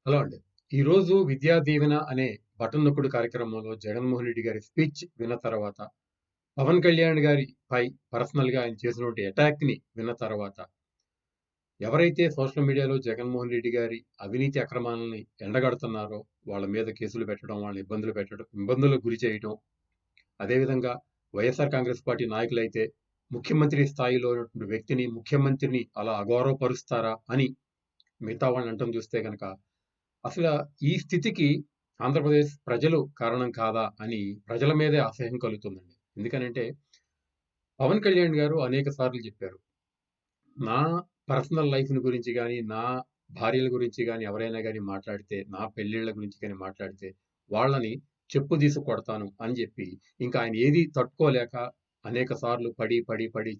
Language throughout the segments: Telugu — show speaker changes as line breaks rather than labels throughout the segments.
హలో అండి. ఈరోజు విద్యా దీవెన అనే బటన్ నొక్కుడు కార్యక్రమంలో జగన్మోహన్ రెడ్డి గారి స్పీచ్ విన్న తర్వాత, పవన్ కళ్యాణ్ గారి పై పర్సనల్‌గా ఆయన చేసినటువంటి అటాక్‌ని విన్న తర్వాత, ఎవరైతే సోషల్ మీడియాలో జగన్మోహన్ రెడ్డి గారి అవినీతి అక్రమాలని ఎండగడుతున్నారో, వాళ్ళ మీద కేసులు పెట్టడం, వాళ్ళని ఇబ్బందులు పెట్టడం, ఇబ్బందులకు గురి చేయటం, అదేవిధంగా వైఎస్ఆర్ కాంగ్రెస్ పార్టీ నాయకులైతే ముఖ్యమంత్రి స్థాయిలో ఉన్నటువంటి వ్యక్తిని, ముఖ్యమంత్రిని అలా అగౌరవపరుస్తారా అని మిగతా వాళ్ళని అనటం చూస్తే గనక అసల ఈ స్థితికి ఆంధ్రప్రదేశ్ ప్రజలు కారణం కాదా అని ప్రజల మీదే అసహ్యం కలుగుతుందండి. ఎందుకనంటే పవన్ కళ్యాణ్ గారు అనేక సార్లు చెప్పారు. నా పర్సనల్ లైఫ్‌ని గురించి గాని, నా భార్యల గురించి గాని ఎవరైనా గాని మాట్లాడితే, నా పెళ్ళిళ్ళ గురించి గాని మాట్లాడితే, వాళ్ళని చెప్పు తీసి కొడతాను అని జెప్పి, ఇంకా ఆయన ఏది తట్టుకోలేక అనేక సార్లు పడి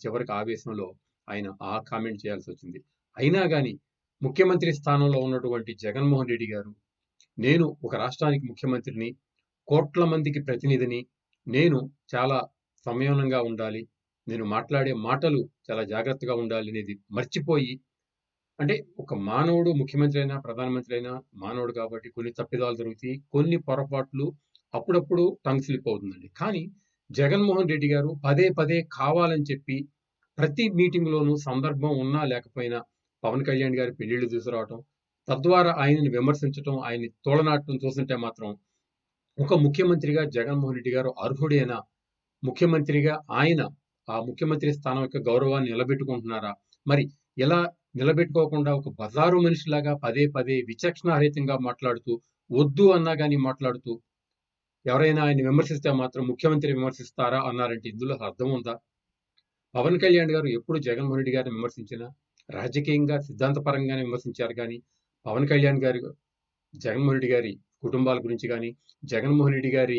చివరికి ఆవేశంలో ఆయన ఆ కామెంట్ చేయాల్సొచ్చింది. అయినా గాని ముఖ్యమంత్రి స్థానంలో ఉన్నటువంటి జగన్మోహన్ రెడ్డి గారు నేను ఒక రాష్ట్రానికి ముఖ్యమంత్రిని, కోట్ల మందికి ప్రతినిధిని, నేను చాలా సంయమనంగా ఉండాలి. నేను మాట్లాడే మాటలు చాలా జాగ్రత్తగా ఉండాలి అనేది మర్చిపోయి అంటే ఒక మానవుడు ముఖ్యమంత్రి అయినా, ప్రధానమంత్రి అయినా మానవుడు కాబట్టి కొన్ని తప్పిదాలు జరుగుతాయి. కొన్ని పొరపాట్లు అప్పుడప్పుడు టంగ్ స్లిప్ అవుతుందండి. కానీ జగన్మోహన్ రెడ్డి గారు పదే కావాలని చెప్పి ప్రతి మీటింగ్‌లోనూ సందర్భం ఉన్నా లేకపోయినా పవన్ కళ్యాణ్ గారి పెళ్లిళ్లు తీసుకురావటం, తద్వారా ఆయనని విమర్శించటం, ఆయన్ని తోలనాడటం చూస్తుంటే మాత్రం ఒక ముఖ్యమంత్రిగా జగన్మోహన్ రెడ్డి గారు అర్హుడేనా? ముఖ్యమంత్రిగా ఆయన ఆ ముఖ్యమంత్రి స్థానం యొక్క గౌరవాన్ని నిలబెట్టుకుంటున్నారా? మరి ఇలా నిలబెట్టుకోకుండా ఒక బజారు మనిషిలాగా పదే విచక్షణారహితంగా మాట్లాడుతూ, వద్దు అన్నా గాని మాట్లాడుతూ, ఎవరైనా ఆయన్ని విమర్శిస్తే మాత్రం ముఖ్యమంత్రి విమర్శిస్తారా అన్నారంటే ఇందులో అర్థం ఉందా? పవన్ కళ్యాణ్ గారు ఎప్పుడు జగన్మోహన్ రెడ్డి గారిని విమర్శించినా రాజకీయంగా, సిద్ధాంతపరంగానే విమర్శించారు గానీ, పవన్ కళ్యాణ్ గారు జగన్మోహన్ రెడ్డి గారి కుటుంబాల గురించి గాని, జగన్మోహన్ రెడ్డి గారి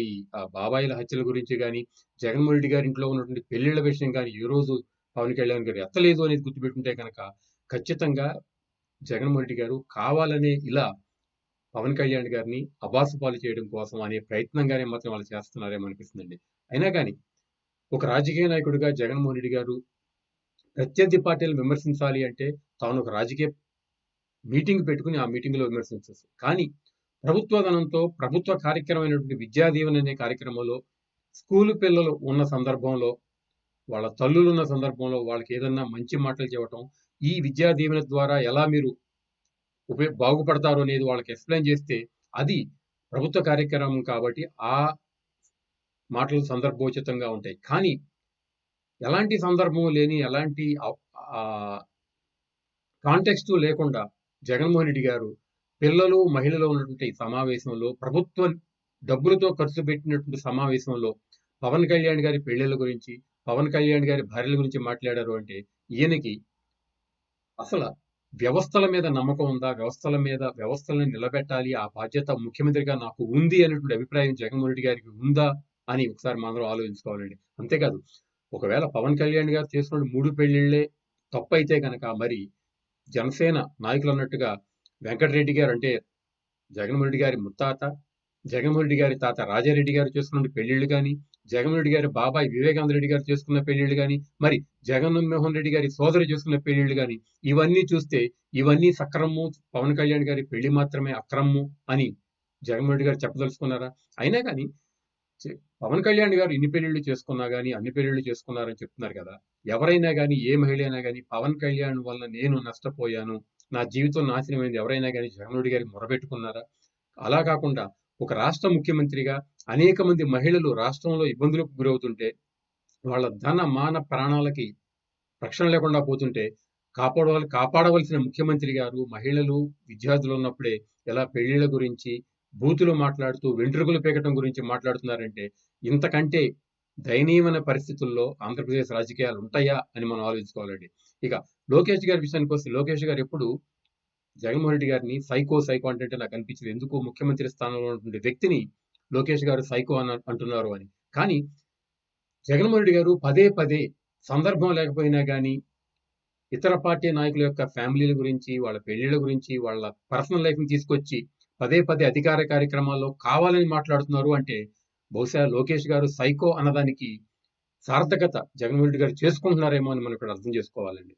బాబాయిల హత్యల గురించి గాని, జగన్మోహన్ రెడ్డి గారి ఇంట్లో ఉన్నటువంటి పెళ్ళిళ్ళ విషయం గాని, ఏ రోజు పవన్ కళ్యాణ్ గారు ఎత్తలేదు అనేది గుర్తుపెట్టుకుంటే గనక, ఖచ్చితంగా జగన్మోహన్ రెడ్డి గారు కావాలనే ఇలా పవన్ కళ్యాణ్ గారిని అబాసుపాలు చేయడం కోసం అనే ప్రయత్నంగానే మాత్రం వాళ్ళు చేస్తున్నారేమో అనిపిస్తుందండి. అయినా గాని, ఒక రాజకీయ నాయకుడిగా జగన్మోహన్ రెడ్డి గారు ప్రత్యర్థి పార్టీలను విమర్శించాలి అంటే, తాను ఒక రాజకీయ మీటింగ్ పెట్టుకుని ఆ మీటింగ్‌లో విమర్శించొచ్చు. కానీ ప్రభుత్వ ధనంతో ప్రభుత్వ కార్యక్రమమైనటువంటి విద్యా దీవెన అనే కార్యక్రమంలో స్కూలు పిల్లలు ఉన్న సందర్భంలో, వాళ్ళ తల్లులున్న సందర్భంలో వాళ్ళకేదన్నా మంచి మాటలు చెప్పటం, ఈ విద్యా దీవెన ద్వారా ఎలా మీరు బాగుపడతారు అనేది వాళ్ళకి ఎక్స్‌ప్లెయిన్ చేస్తే, అది ప్రభుత్వ కార్యక్రమం కాబట్టి ఆ మాటలు సందర్భోచితంగా ఉంటాయి. కానీ ఎలాంటి సందర్భం లేని, ఎలాంటి ఆహ్, కాంటెక్స్ట్ లేకుండా జగన్మోహన్ రెడ్డి గారు పిల్లలు, మహిళలు ఉన్నటువంటి సమావేశంలో ప్రభుత్వం డబ్బులతో ఖర్చు పెట్టినటువంటి సమావేశంలో పవన్ కళ్యాణ్ గారి పెళ్ళిళ్ళ గురించి, పవన్ కళ్యాణ్ గారి భార్యల గురించి మాట్లాడారు అంటే ఈయనకి అసల వ్యవస్థల మీద నమ్మకం ఉందా? వ్యవస్థలను నిలబెట్టాలి. ఆ బాధ్యత ముఖ్యమంత్రిగా నాకు ఉంది అనేటువంటి అభిప్రాయం జగన్మోహన్ రెడ్డి గారికి ఉందా? అని ఒకసారి మనందరం ఆలోచించుకోవాలండి. అంతేకాదు ఒకవేళ పవన్ కళ్యాణ్ గారు చేసిన 3 పెళ్ళిళ్ళే తప్పైతే గనక మరి జనసేన నాయకులన్నట్టుగా వెంకటరెడ్డి గారు అంటే జగన్మోహన్ రెడ్డి గారి ముత్తాత, జగన్మోహన్ రెడ్డి గారి తాత రాజారెడ్డి గారు చేసుకున్న పెళ్లిళ్లు గాని, జగన్మోహన్ రెడ్డి గారి బాబాయ్ వివేకానంద రెడ్డి గారు చేసుకున్న పెళ్లిళ్లు గాని, మరి జగన్మోహన్ రెడ్డి గారి సోదరి చేసుకున్న పెళ్లిళ్లు గాని, ఇవన్నీ చూస్తే ఇవన్నీ సక్రమము, పవన్ కళ్యాణ్ గారి పెళ్లి మాత్రమే అక్రమము అని జగన్మోహన్ రెడ్డి గారు చెప్పదలుచుకున్నారా? అయినా గాని పవన్ కళ్యాణ్ గారు ఇన్ని పెళ్లిళ్లు చేసుకున్నా గాని, అన్ని పెళ్లిళ్లు చేసుకున్నారని చెప్తున్నారు కదా! ఎవరైనా గాని, ఏ మహిళ అయినా గాని, పవన్ కళ్యాణ్ వల్ల నేను నష్టపోయాను, నా జీవితం నాశనమైంది ఎవరైనా గాని జగన్మోహన్ రెడ్డి గారికి మొరబెట్టుకున్నారా? అలా కాకుండా ఒక రాష్ట్ర ముఖ్యమంత్రిగా అనేక మంది మహిళలు రాష్ట్రంలో ఇబ్బందులకు గురవుతుంటే, వాళ్ళ ధన, మాన, ప్రాణాలకి రక్షణ లేకుండా పోతుంటే, కాపాడవలసిన ముఖ్యమంత్రి గారు మహిళలు, విద్యార్థులు ఉన్నప్పుడే ఇలా పెళ్లిళ్ల గురించి, బూతులు మాట్లాడుతూ వెంట్రుకలు పీకటం గురించి మాట్లాడుతున్నారంటే, ఇంతకంటే దయనీయమైన పరిస్థితుల్లో ఆంధ్రప్రదేశ్ రాజకీయాలు ఉంటాయా అని మనం ఆలోచించుకోవాలండి. ఇక లోకేష్ గారి విషయానికొస్తే లోకేష్ గారు ఎప్పుడు జగన్మోహన్ రెడ్డి గారిని సైకో అంటే నాకు అనిపించింది. ఎందుకు ముఖ్యమంత్రి స్థానంలో ఉన్నటువంటి వ్యక్తిని లోకేష్ గారు సైకో అని అంటున్నారు అని. కానీ జగన్మోహన్ రెడ్డి గారు పదే సందర్భం లేకపోయినా గాని ఇతర పార్టీ నాయకుల యొక్క ఫ్యామిలీల గురించి, వాళ్ళ పెళ్ళిళ్ళ గురించి, వాళ్ళ పర్సనల్ లైఫ్‌ని తీసుకొచ్చి పదే అధికార కార్యక్రమాల్లో కావాలని మాట్లాడుతున్నారు అంటే, బహుశా లోకేష్ గారు సైకో అన్నదానికి సార్థకత జగన్మోహన్ రెడ్డి గారు చేసుకుంటున్నారేమో అని మనం ఇక్కడ అర్థం చేసుకోవాలండి.